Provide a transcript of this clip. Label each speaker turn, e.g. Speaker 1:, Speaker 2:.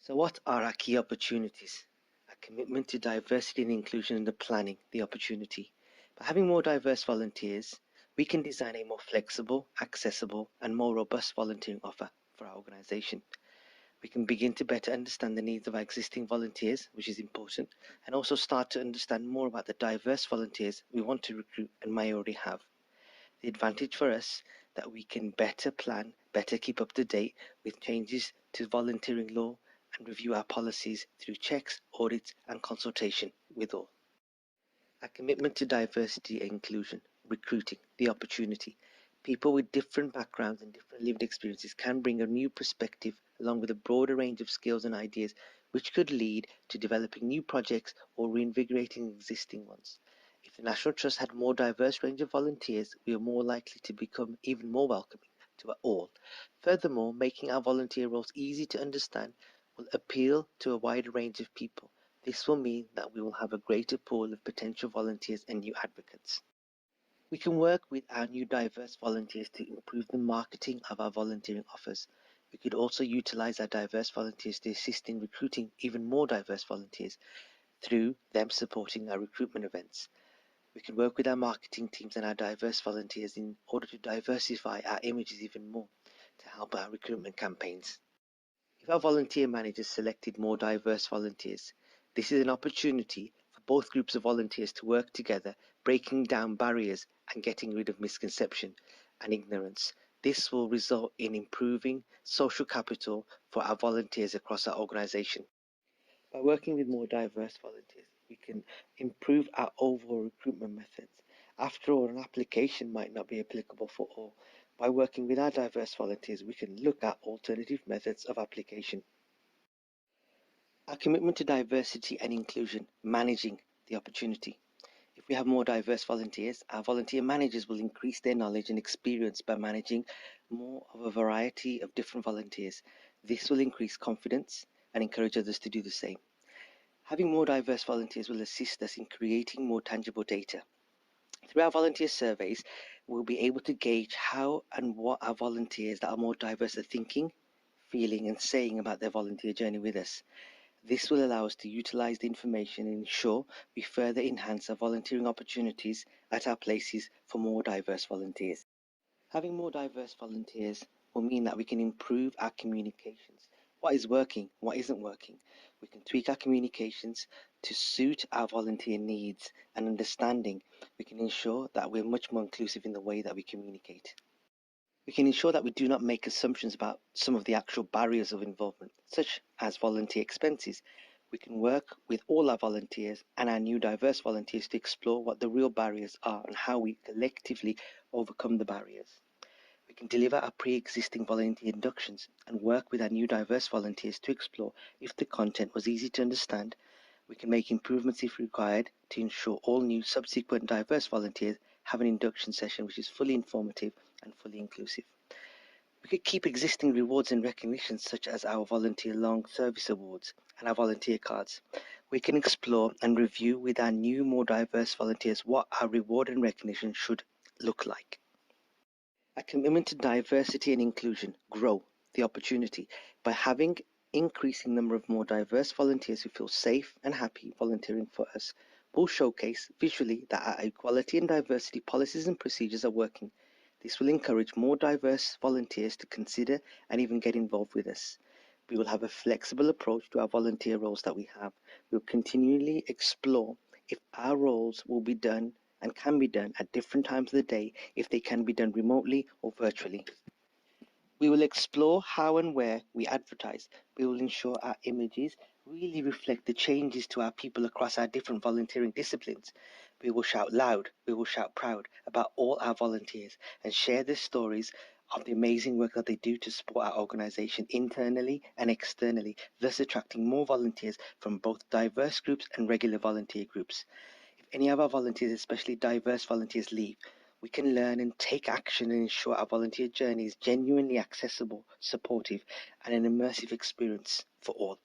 Speaker 1: So what are our key opportunities? A commitment to diversity and inclusion in the planning, the opportunity. By having more diverse volunteers, we can design a more flexible, accessible, and more robust volunteering offer for our organisation. We can begin to better understand the needs of our existing volunteers, which is important, and also start to understand more about the diverse volunteers we want to recruit and may already have. The advantage for us that we can better plan, better keep up to date with changes to volunteering law and review our policies through checks, audits and consultation with all. Our commitment to diversity and inclusion, recruiting, the opportunity. People with different backgrounds and different lived experiences can bring a new perspective along with a broader range of skills and ideas which could lead to developing new projects or reinvigorating existing ones. If the National Trust had a more diverse range of volunteers, we are more likely to become even more welcoming to all. Furthermore, making our volunteer roles easy to understand will appeal to a wider range of people. This will mean that we will have a greater pool of potential volunteers and new advocates. We can work with our new diverse volunteers to improve the marketing of our volunteering offers. We could also utilize our diverse volunteers to assist in recruiting even more diverse volunteers through them supporting our recruitment events. We can work with our marketing teams and our diverse volunteers in order to diversify our images even more to help our recruitment campaigns. If our volunteer managers selected more diverse volunteers, this is an opportunity for both groups of volunteers to work together, breaking down barriers and getting rid of misconception and ignorance. This will result in improving social capital for our volunteers across our organisation. By working with more diverse volunteers, we can improve our overall recruitment methods. After all, an application might not be applicable for all. By working with our diverse volunteers, we can look at alternative methods of application. Our commitment to diversity and inclusion, managing the opportunity. If we have more diverse volunteers, our volunteer managers will increase their knowledge and experience by managing more of a variety of different volunteers. This will increase confidence and encourage others to do the same. Having more diverse volunteers will assist us in creating more tangible data. Through our volunteer surveys, we'll be able to gauge how and what our volunteers that are more diverse are thinking, feeling and saying about their volunteer journey with us. This will allow us to utilize the information and ensure we further enhance our volunteering opportunities at our places for more diverse volunteers. Having more diverse volunteers will mean that we can improve our communications. What is working, what isn't working. We can tweak our communications to suit our volunteer needs and understanding. We can ensure that we're much more inclusive in the way that we communicate. We can ensure that we do not make assumptions about some of the actual barriers of involvement, such as volunteer expenses. We can work with all our volunteers and our new diverse volunteers to explore what the real barriers are and how we collectively overcome the barriers. We can deliver our pre-existing volunteer inductions and work with our new diverse volunteers to explore if the content was easy to understand. We can make improvements if required to ensure all new subsequent diverse volunteers have an induction session which is fully informative and fully inclusive. We could keep existing rewards and recognitions such as our Volunteer Long Service Awards and our volunteer cards. We can explore and review with our new, more diverse volunteers what our reward and recognition should look like. A commitment to diversity and inclusion, grow the opportunity by having increasing number of more diverse volunteers who feel safe and happy volunteering for us will showcase visually that our equality and diversity policies and procedures are working. This will encourage more diverse volunteers to consider and even get involved with us. We will have a flexible approach to our volunteer roles that we have. We will continually explore if our roles will be done and can be done at different times of the day, if they can be done remotely or virtually. We will explore how and where we advertise. We will ensure our images really reflect the changes to our people across our different volunteering disciplines. We will shout loud, we will shout proud about all our volunteers and share their stories of the amazing work that they do to support our organisation internally and externally, thus attracting more volunteers from both diverse groups and regular volunteer groups. If any of our volunteers, especially diverse volunteers, leave, we can learn and take action and ensure our volunteer journey is genuinely accessible, supportive, and an immersive experience for all.